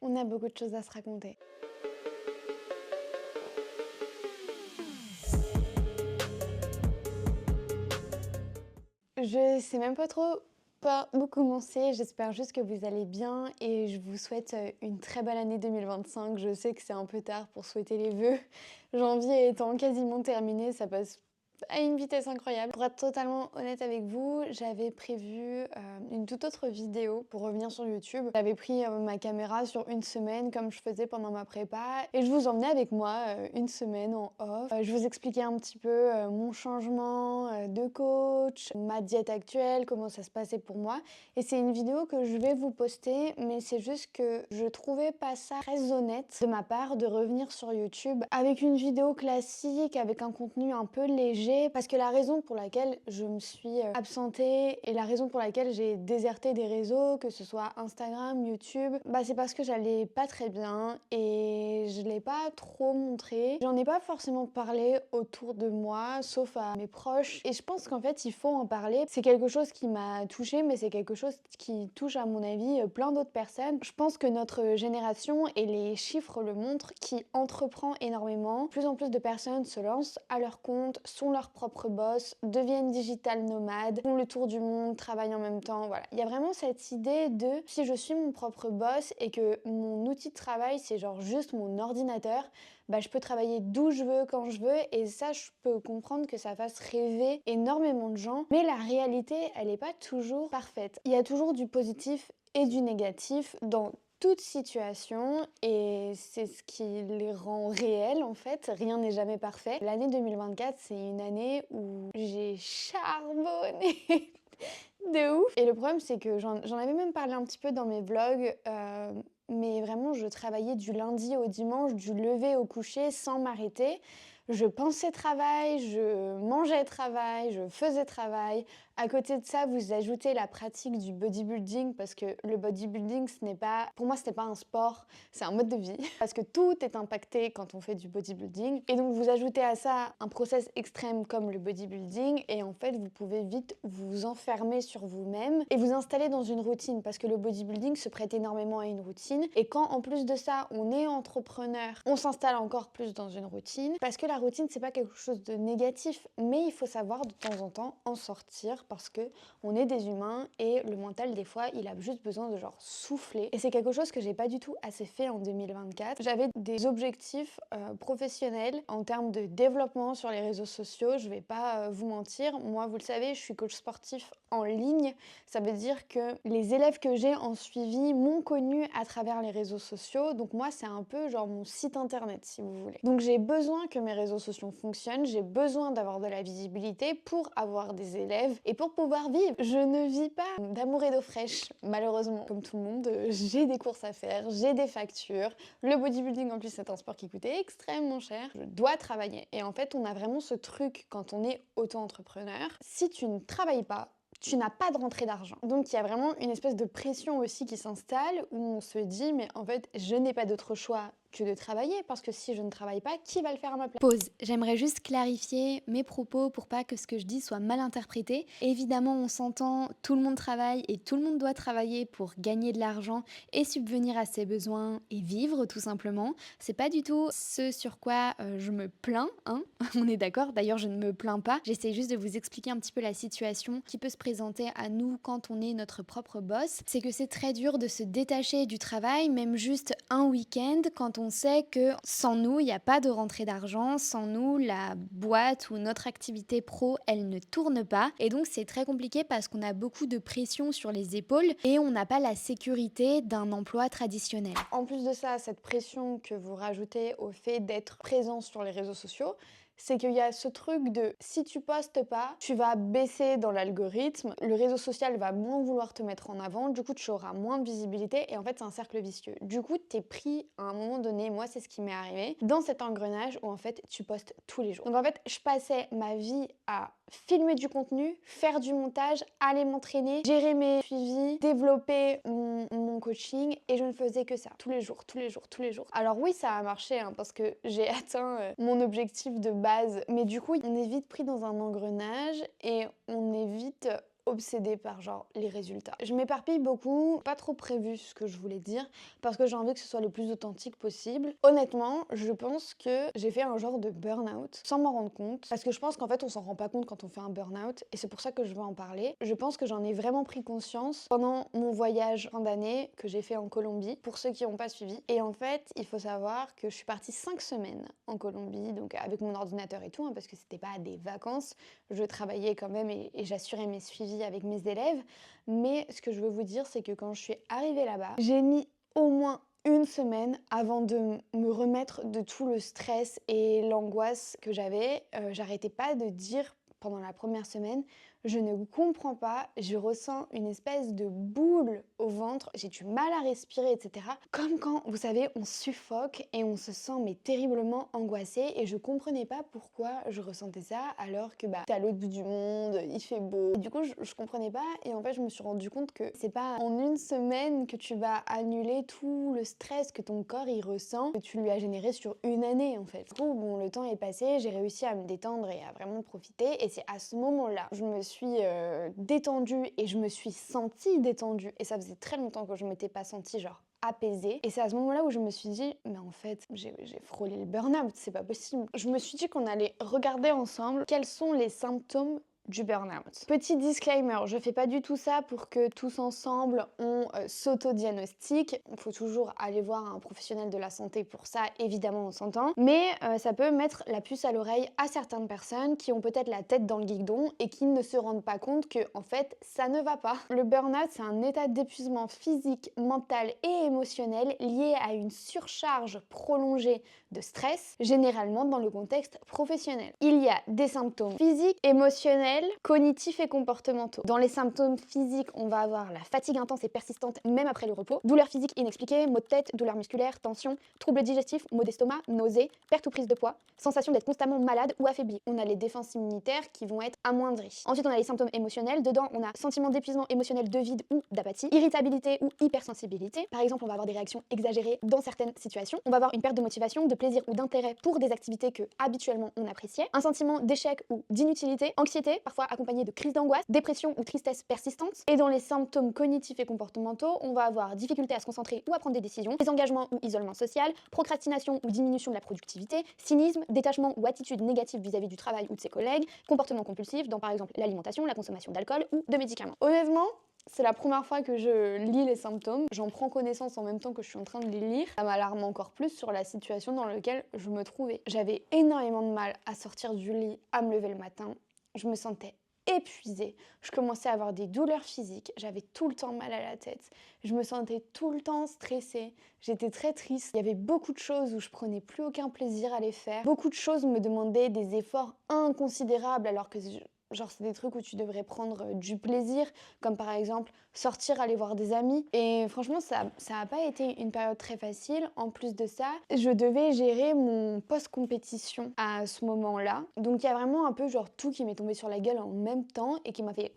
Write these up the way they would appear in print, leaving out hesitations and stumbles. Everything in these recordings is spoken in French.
On a beaucoup de choses à se raconter. Je sais même pas trop par où commencer, j'espère juste que vous allez bien et je vous souhaite une très belle année 2025. Je sais que c'est un peu tard pour souhaiter les vœux. Janvier étant quasiment terminé, ça passe à une vitesse incroyable. Pour être totalement honnête avec vous, j'avais prévu une toute autre vidéo pour revenir sur YouTube. J'avais pris ma caméra sur une semaine comme je faisais pendant ma prépa et je vous emmenais avec moi une semaine en off. Je vous expliquais un petit peu mon changement de coach, ma diète actuelle, comment ça se passait pour moi. Et c'est une vidéo que je vais vous poster, mais c'est juste que je trouvais pas ça très honnête de ma part de revenir sur YouTube avec une vidéo classique, avec un contenu un peu léger. Parce que la raison pour laquelle je me suis absentée et la raison pour laquelle j'ai déserté des réseaux, que ce soit Instagram, YouTube, c'est parce que j'allais pas très bien et je l'ai pas trop montré. J'en ai pas forcément parlé autour de moi, sauf à mes proches. Et je pense qu'en fait, il faut en parler. C'est quelque chose qui m'a touchée, mais c'est quelque chose qui touche, à mon avis, plein d'autres personnes. Je pense que notre génération, et les chiffres le montrent, qui entreprend énormément. Plus en plus de personnes se lancent à leur compte, sont leurs propres boss, deviennent digital nomades, font le tour du monde, travaillent en même temps, voilà. Il y a vraiment cette idée de si je suis mon propre boss et que mon outil de travail c'est genre juste mon ordinateur, je peux travailler d'où je veux, quand je veux, et ça je peux comprendre que ça fasse rêver énormément de gens, mais la réalité elle n'est pas toujours parfaite. Il y a toujours du positif et du négatif dans toute situation et c'est ce qui les rend réels en fait. Rien n'est jamais parfait. L'année 2024, c'est une année où j'ai charbonné de ouf. Et le problème, c'est que j'en avais même parlé un petit peu dans mes vlogs, mais vraiment, je travaillais du lundi au dimanche, du lever au coucher sans m'arrêter. Je pensais travail, je mangeais travail, je faisais travail. À côté de ça, vous ajoutez la pratique du bodybuilding parce que le bodybuilding, pour moi, ce n'est pas un sport, c'est un mode de vie. Parce que tout est impacté quand on fait du bodybuilding. Et donc, vous ajoutez à ça un process extrême comme le bodybuilding et en fait, vous pouvez vite vous enfermer sur vous-même et vous installer dans une routine parce que le bodybuilding se prête énormément à une routine. Et quand, en plus de ça, on est entrepreneur, on s'installe encore plus dans une routine parce que la routine, c'est pas quelque chose de négatif, mais il faut savoir de temps en temps en sortir parce que on est des humains et le mental, des fois, il a juste besoin de genre souffler. Et c'est quelque chose que j'ai pas du tout assez fait en 2024. J'avais des objectifs professionnels en termes de développement sur les réseaux sociaux. Je vais pas vous mentir, moi, vous le savez, je suis coach sportif en ligne. Ça veut dire que les élèves que j'ai en suivi m'ont connu à travers les réseaux sociaux. Donc moi, c'est un peu genre mon site internet, si vous voulez. Donc j'ai besoin que mes réseaux sociaux fonctionnent, j'ai besoin d'avoir de la visibilité pour avoir des élèves et pour pouvoir vivre. Je ne vis pas d'amour et d'eau fraîche, malheureusement. Comme tout le monde, j'ai des courses à faire, j'ai des factures. Le bodybuilding, en plus, c'est un sport qui coûtait extrêmement cher. Je dois travailler. Et en fait, on a vraiment ce truc quand on est auto-entrepreneur. Si tu ne travailles pas, tu n'as pas de rentrée d'argent. Donc il y a vraiment une espèce de pression aussi qui s'installe où on se dit mais en fait je n'ai pas d'autre choix que de travailler parce que si je ne travaille pas, qui va le faire à ma place? Pause. J'aimerais juste clarifier mes propos pour pas que ce que je dis soit mal interprété. Évidemment, on s'entend, tout le monde travaille et tout le monde doit travailler pour gagner de l'argent et subvenir à ses besoins et vivre tout simplement. C'est pas du tout ce sur quoi je me plains, hein. On est d'accord. D'ailleurs, je ne me plains pas. J'essaie juste de vous expliquer un petit peu la situation qui peut se présenter à nous quand on est notre propre boss. C'est que c'est très dur de se détacher du travail, même juste un week-end, quand on sait que sans nous, il n'y a pas de rentrée d'argent, sans nous, la boîte ou notre activité pro, elle ne tourne pas. Et donc, c'est très compliqué parce qu'on a beaucoup de pression sur les épaules et on n'a pas la sécurité d'un emploi traditionnel. En plus de ça, cette pression que vous rajoutez au fait d'être présent sur les réseaux sociaux, c'est qu'il y a ce truc de si tu postes pas, tu vas baisser dans l'algorithme, le réseau social va moins vouloir te mettre en avant, du coup tu auras moins de visibilité et en fait c'est un cercle vicieux. Du coup t'es pris à un moment donné, moi c'est ce qui m'est arrivé, dans cet engrenage où en fait tu postes tous les jours. Donc en fait je passais ma vie à filmer du contenu, faire du montage, aller m'entraîner, gérer mes suivis, développer mon coaching et je ne faisais que ça tous les jours, tous les jours, tous les jours. Alors oui ça a marché parce que j'ai atteint mon objectif de base, mais du coup on est vite pris dans un engrenage et on est vite obsédée par genre les résultats. Je m'éparpille beaucoup, pas trop prévu ce que je voulais dire, parce que j'ai envie que ce soit le plus authentique possible. Honnêtement, je pense que j'ai fait un genre de burn-out sans m'en rendre compte, parce que je pense qu'en fait on s'en rend pas compte quand on fait un burn-out, et c'est pour ça que je veux en parler. Je pense que j'en ai vraiment pris conscience pendant mon voyage fin d'année que j'ai fait en Colombie, pour ceux qui n'ont pas suivi. Et en fait, il faut savoir que je suis partie 5 semaines en Colombie, donc avec mon ordinateur et tout, hein, parce que c'était pas des vacances, je travaillais quand même et j'assurais mes suivis avec mes élèves. Mais ce que je veux vous dire, c'est que quand je suis arrivée là-bas, j'ai mis au moins une semaine avant de me remettre de tout le stress et l'angoisse que j'avais. J'arrêtais pas de dire pendant la première semaine, je ne comprends pas, je ressens une espèce de boule au ventre, j'ai du mal à respirer, etc. Comme quand, vous savez, on suffoque et on se sent mais terriblement angoissé, et je comprenais pas pourquoi je ressentais ça alors que t'es à l'autre bout du monde, il fait beau. Et du coup, je comprenais pas, et en fait, je me suis rendu compte que c'est pas en une semaine que tu vas annuler tout le stress que ton corps il ressent, que tu lui as généré sur une année en fait. Du coup, bon, le temps est passé, j'ai réussi à me détendre et à vraiment profiter, et c'est à ce moment-là, je me suis détendue et je me suis sentie détendue, et ça faisait très longtemps que je m'étais pas sentie genre apaisée, et c'est à ce moment-là où je me suis dit mais en fait j'ai frôlé le burn-out, c'est pas possible. Je me suis dit qu'on allait regarder ensemble quels sont les symptômes du burn-out. Petit disclaimer, je fais pas du tout ça pour que tous ensemble on s'auto-diagnostique. Il faut toujours aller voir un professionnel de la santé pour ça, évidemment on s'entend. Mais ça peut mettre la puce à l'oreille à certaines personnes qui ont peut-être la tête dans le guidon et qui ne se rendent pas compte que en fait ça ne va pas. Le burn-out, c'est un état d'épuisement physique, mental et émotionnel lié à une surcharge prolongée de stress, généralement dans le contexte professionnel. Il y a des symptômes physiques, émotionnels, cognitifs et comportementaux. Dans les symptômes physiques, on va avoir la fatigue intense et persistante même après le repos, douleurs physiques inexpliquées, maux de tête, douleurs musculaires, tensions, troubles digestifs, maux d'estomac, nausées, perte ou prise de poids, sensation d'être constamment malade ou affaibli. On a les défenses immunitaires qui vont être amoindries. Ensuite, on a les symptômes émotionnels. Dedans, on a sentiment d'épuisement émotionnel, de vide ou d'apathie, irritabilité ou hypersensibilité. Par exemple, on va avoir des réactions exagérées dans certaines situations. On va avoir une perte de motivation, de plaisir ou d'intérêt pour des activités que habituellement on appréciait, un sentiment d'échec ou d'inutilité, anxiété, parfois accompagnée de crises d'angoisse, dépression ou tristesse persistante. Et dans les symptômes cognitifs et comportementaux, on va avoir difficulté à se concentrer ou à prendre des décisions, désengagement ou isolement social, procrastination ou diminution de la productivité, cynisme, détachement ou attitude négative vis-à-vis du travail ou de ses collègues, comportement compulsif dans par exemple l'alimentation, la consommation d'alcool ou de médicaments. Honnêtement, c'est la première fois que je lis les symptômes, j'en prends connaissance en même temps que je suis en train de les lire. Ça m'alarme encore plus sur la situation dans laquelle je me trouvais. J'avais énormément de mal à sortir du lit, à me lever le matin. Je me sentais épuisée, je commençais à avoir des douleurs physiques, j'avais tout le temps mal à la tête, je me sentais tout le temps stressée, j'étais très triste. Il y avait beaucoup de choses où je prenais plus aucun plaisir à les faire. Beaucoup de choses me demandaient des efforts inconsidérables alors que genre c'est des trucs où tu devrais prendre du plaisir, comme par exemple sortir, aller voir des amis. Et franchement, ça a pas été une période très facile. En plus de ça, je devais gérer mon post-compétition à ce moment-là. Donc il y a vraiment un peu genre tout qui m'est tombé sur la gueule en même temps et qui m'a fait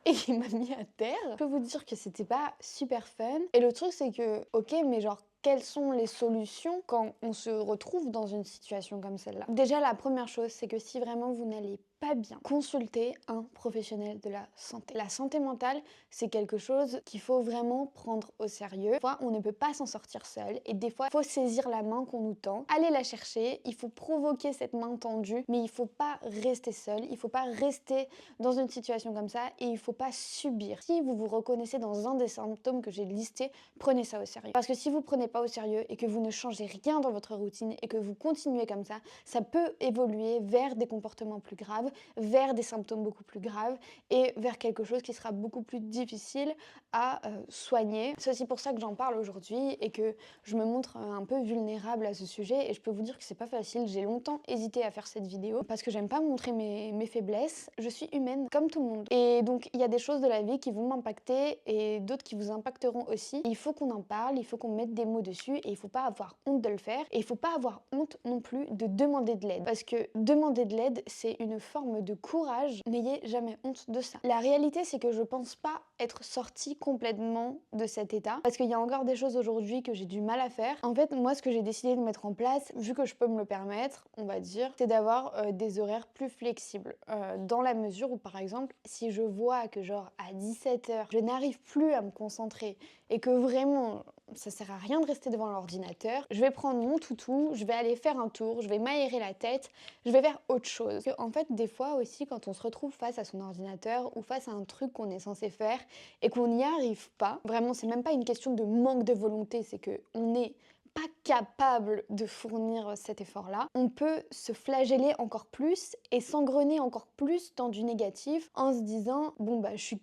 et qui m'a mis à terre. Je peux vous dire que c'était pas super fun. Et le truc c'est que, ok, mais genre quelles sont les solutions quand on se retrouve dans une situation comme celle-là? Déjà, la première chose, c'est que si vraiment vous n'allez pas bien, consultez un professionnel de la santé. La santé mentale, c'est quelque chose qu'il faut vraiment prendre au sérieux. Des fois, on ne peut pas s'en sortir seul, et des fois, il faut saisir la main qu'on nous tend, aller la chercher, il faut provoquer cette main tendue, mais il faut pas rester seul, il faut pas rester dans une situation comme ça, et il faut pas subir. Si vous vous reconnaissez dans un des symptômes que j'ai listés, prenez ça au sérieux. Parce que si vous prenez pas au sérieux et que vous ne changez rien dans votre routine et que vous continuez comme ça peut évoluer vers des comportements plus graves, vers des symptômes beaucoup plus graves et vers quelque chose qui sera beaucoup plus difficile à soigner. C'est aussi pour ça que j'en parle aujourd'hui et que je me montre un peu vulnérable à ce sujet, et je peux vous dire que c'est pas facile. J'ai longtemps hésité à faire cette vidéo parce que j'aime pas montrer mes faiblesses. Je suis humaine comme tout le monde, et donc il y a des choses de la vie qui vont m'impacter et d'autres qui vous impacteront aussi. Il faut qu'on en parle, il faut qu'on mette des mots dessus, et il faut pas avoir honte de le faire, et il faut pas avoir honte non plus de demander de l'aide, parce que demander de l'aide, c'est une forme de courage. N'ayez jamais honte de ça. La réalité, c'est que je pense pas être sortie complètement de cet état, parce qu'il y a encore des choses aujourd'hui que j'ai du mal à faire. En fait, moi, ce que j'ai décidé de mettre en place, vu que je peux me le permettre, on va dire, c'est d'avoir des horaires plus flexibles. Dans la mesure où, par exemple, si je vois que genre à 17h, je n'arrive plus à me concentrer et que vraiment ça sert à rien de rester devant l'ordinateur, je vais prendre mon toutou, je vais aller faire un tour, je vais m'aérer la tête, je vais faire autre chose. En fait, des fois aussi, quand on se retrouve face à son ordinateur ou face à un truc qu'on est censé faire et qu'on n'y arrive pas, vraiment, c'est même pas une question de manque de volonté, c'est que on n'est pas capable de fournir cet effort-là, on peut se flageller encore plus et s'engrener encore plus dans du négatif en se disant bon bah je suis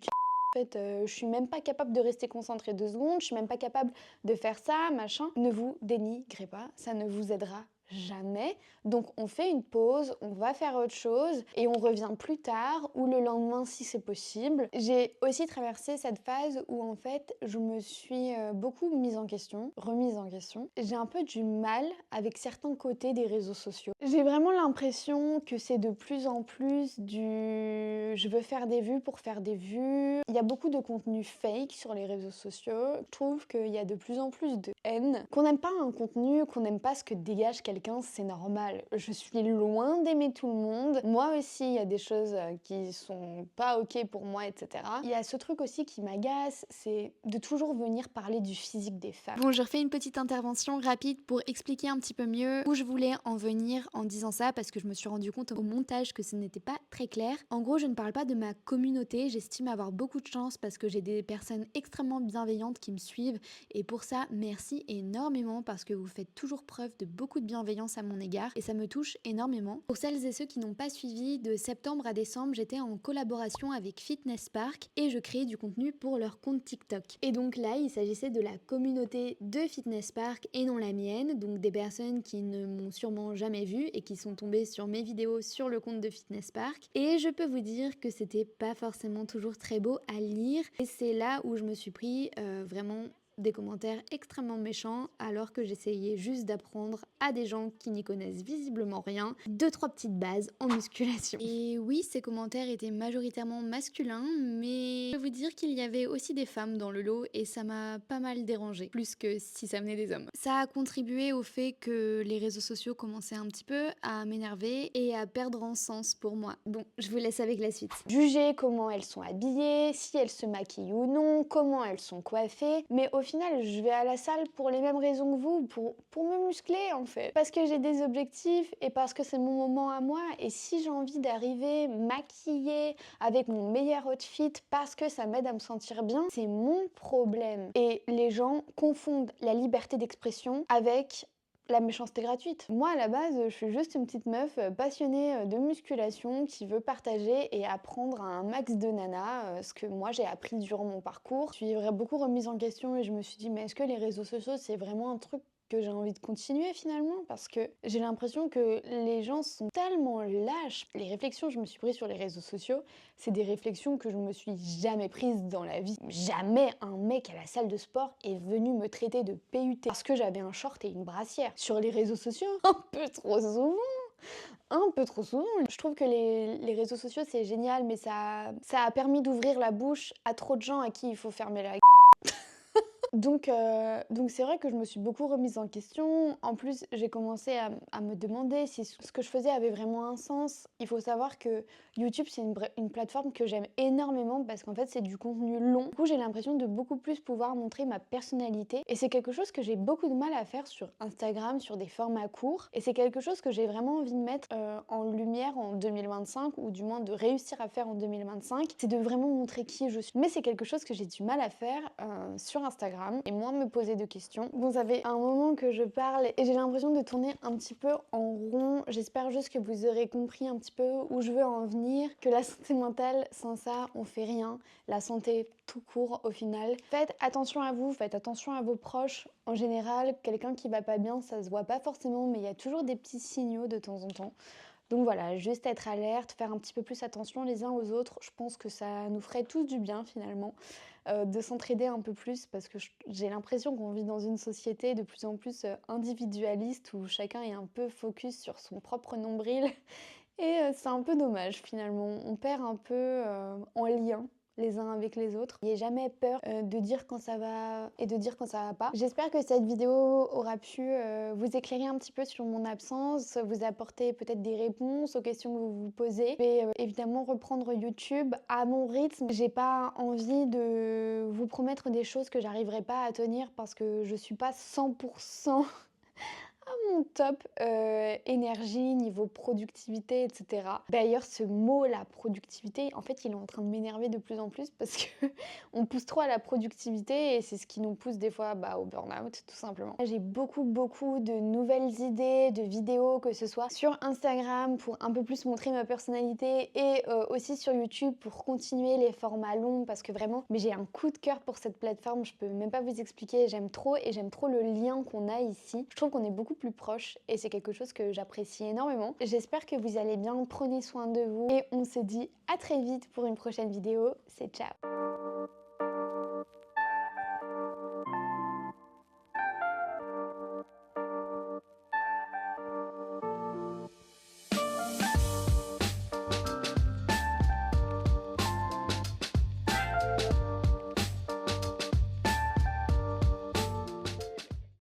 en fait, je suis même pas capable de rester concentrée 2 secondes, je suis même pas capable de faire ça, machin. Ne vous dénigrez pas, ça ne vous aidera jamais. Donc on fait une pause, on va faire autre chose et on revient plus tard ou le lendemain si c'est possible. J'ai aussi traversé cette phase où en fait je me suis beaucoup mise en question, remise en question. J'ai un peu du mal avec certains côtés des réseaux sociaux. J'ai vraiment l'impression que c'est de plus en plus du je veux faire des vues pour faire des vues. Il y a beaucoup de contenu fake sur les réseaux sociaux. Je trouve qu'il y a de plus en plus de haine. Qu'on n'aime pas un contenu, qu'on n'aime pas ce que dégage quelqu'un, c'est normal. Je suis loin d'aimer tout le monde. Moi aussi, il y a des choses qui sont pas ok pour moi, etc. Il y a ce truc aussi qui m'agace, c'est de toujours venir parler du physique des femmes. Bon, je refais une petite intervention rapide pour expliquer un petit peu mieux où je voulais en venir en disant ça parce que je me suis rendu compte au montage que ce n'était pas très clair. En gros, je ne parle pas de ma communauté, j'estime avoir beaucoup de chance parce que j'ai des personnes extrêmement bienveillantes qui me suivent et pour ça, merci énormément parce que vous faites toujours preuve de beaucoup de bienveillance à mon égard et ça me touche énormément. Pour celles et ceux qui n'ont pas suivi, de septembre à décembre, j'étais en collaboration avec Fitness Park et je créais du contenu pour leur compte TikTok. Et donc là, il s'agissait de la communauté de Fitness Park et non la mienne, donc des personnes qui ne m'ont sûrement jamais vue et qui sont tombées sur mes vidéos sur le compte de Fitness Park. Et je peux vous dire que c'était pas forcément toujours très beau à lire et c'est là où je me suis pris vraiment des commentaires extrêmement méchants alors que j'essayais juste d'apprendre à des gens qui n'y connaissent visiblement rien 2-3 petites bases en musculation. Et oui, ces commentaires étaient majoritairement masculins, mais je peux vous dire qu'il y avait aussi des femmes dans le lot et ça m'a pas mal dérangé, plus que si ça venait des hommes. Ça a contribué au fait que les réseaux sociaux commençaient un petit peu à m'énerver et à perdre en sens pour moi. Bon, je vous laisse avec la suite. Juger comment elles sont habillées, si elles se maquillent ou non, comment elles sont coiffées, mais au final, je vais à la salle pour les mêmes raisons que vous, pour me muscler en fait. Parce que j'ai des objectifs et parce que c'est mon moment à moi. Et si j'ai envie d'arriver maquillée avec mon meilleur outfit parce que ça m'aide à me sentir bien, c'est mon problème. Et les gens confondent la liberté d'expression avec la méchanceté gratuite. Moi, à la base, je suis juste une petite meuf passionnée de musculation qui veut partager et apprendre à un max de nanas ce que moi j'ai appris durant mon parcours. Je suis beaucoup remise en question et je me suis dit, mais est-ce que les réseaux sociaux, c'est vraiment un truc que j'ai envie de continuer finalement parce que j'ai l'impression que les gens sont tellement lâches. Les réflexions que je me suis prise sur les réseaux sociaux, c'est des réflexions que je me suis jamais prises dans la vie. Jamais un mec à la salle de sport est venu me traiter de PUT parce que j'avais un short et une brassière. Sur les réseaux sociaux, un peu trop souvent. Un peu trop souvent. Je trouve que les réseaux sociaux c'est génial mais ça a permis d'ouvrir la bouche à trop de gens à qui il faut fermer la donc c'est vrai que je me suis beaucoup remise en question. En plus, j'ai commencé à me demander si ce que je faisais avait vraiment un sens. Il faut savoir que YouTube, c'est une plateforme que j'aime énormément parce qu'en fait, c'est du contenu long. Du coup, j'ai l'impression de beaucoup plus pouvoir montrer ma personnalité. Et c'est quelque chose que j'ai beaucoup de mal à faire sur Instagram, sur des formats courts. Et c'est quelque chose que j'ai vraiment envie de mettre en lumière en 2025, ou du moins de réussir à faire en 2025. C'est de vraiment montrer qui je suis. Mais c'est quelque chose que j'ai du mal à faire sur Instagram et moins me poser de questions. Bon, ça fait un moment que je parle et j'ai l'impression de tourner un petit peu en rond. J'espère juste que vous aurez compris un petit peu où je veux en venir, que la santé mentale, sans ça, on fait rien. La santé tout court, au final. Faites attention à vous, faites attention à vos proches. En général, quelqu'un qui va pas bien, ça se voit pas forcément, mais il y a toujours des petits signaux de temps en temps. Donc voilà, juste être alerte, faire un petit peu plus attention les uns aux autres, je pense que ça nous ferait tous du bien finalement, de s'entraider un peu plus parce que j'ai l'impression qu'on vit dans une société de plus en plus individualiste où chacun est un peu focus sur son propre nombril Et c'est un peu dommage finalement. On perd un peu, en lien les uns avec les autres. N'ayez jamais peur, de dire quand ça va et de dire quand ça va pas. J'espère que cette vidéo aura pu, vous éclairer un petit peu sur mon absence, vous apporter peut-être des réponses aux questions que vous vous posez. Je vais, évidemment reprendre YouTube à mon rythme. J'ai pas envie de vous promettre des choses que j'arriverai pas à tenir parce que je suis pas 100 mon top, énergie, niveau productivité et cetera. D'ailleurs, ce mot-là, productivité, en fait, il est en train de m'énerver de plus en plus parce que on pousse trop à la productivité et c'est ce qui nous pousse des fois, bah, au burn-out, tout simplement. J'ai beaucoup de nouvelles idées, de vidéos, que ce soit sur Instagram pour un peu plus montrer ma personnalité et aussi sur YouTube pour continuer les formats longs parce que vraiment, mais j'ai un coup de cœur pour cette plateforme, je peux même pas vous expliquer, j'aime trop et j'aime trop le lien qu'on a ici. Je trouve qu'on est beaucoup plus proches et c'est quelque chose que j'apprécie énormément. J'espère que vous allez bien, prenez soin de vous et on se dit à très vite pour une prochaine vidéo. C'est ciao!